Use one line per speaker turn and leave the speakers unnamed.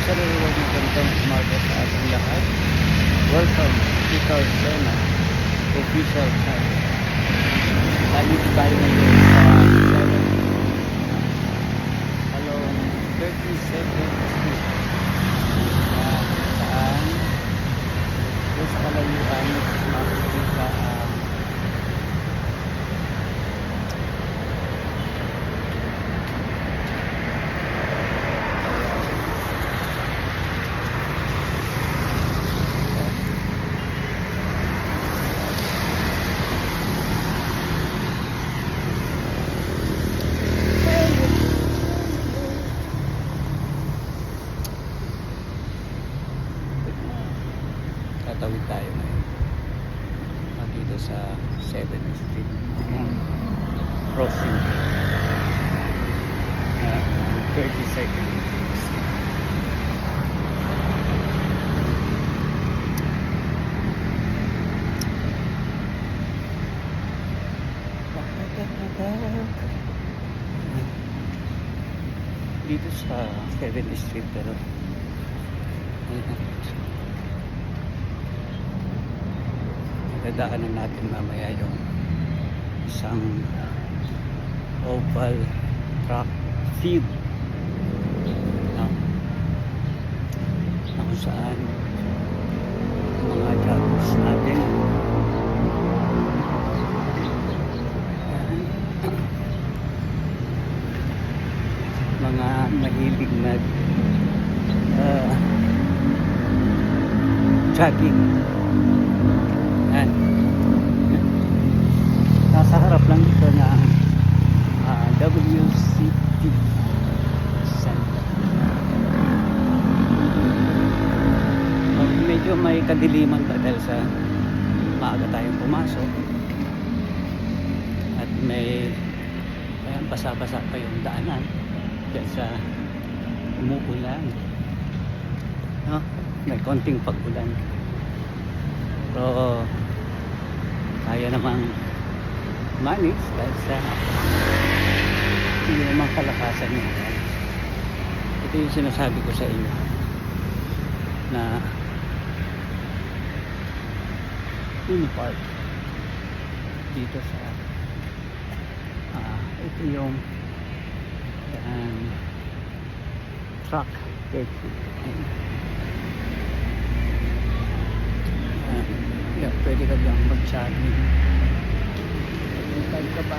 kaluluwag ng ganitong umaga sa ating lahat. Welcome to Tarzana Official Channel. Tayo ngayon sa 32nd Street saan doon sa kalayuan makikita tatawid tayo ngayon dito sa 7th Street crossing 32nd Street. Dito sa 7th Street pero dadaanan natin mamaya yung isang oval track field na kung saan mga joggers natin mga mahilig na jogging. Yan. Nasa harap lang dito na WCT Center. Medyo may kadiliman pa dahil sa maaga tayong pumasok at may basa-basa pa yung daanan dahil sa umuulan, no? May konting pag-ulan pero kaya namang manage dahil sa hindi naman kalakasan niya. Ito yung sinasabi ko sa inyo na park dito sa ito yung truck pwede ka lang mag-jogging. Pwede ka ba?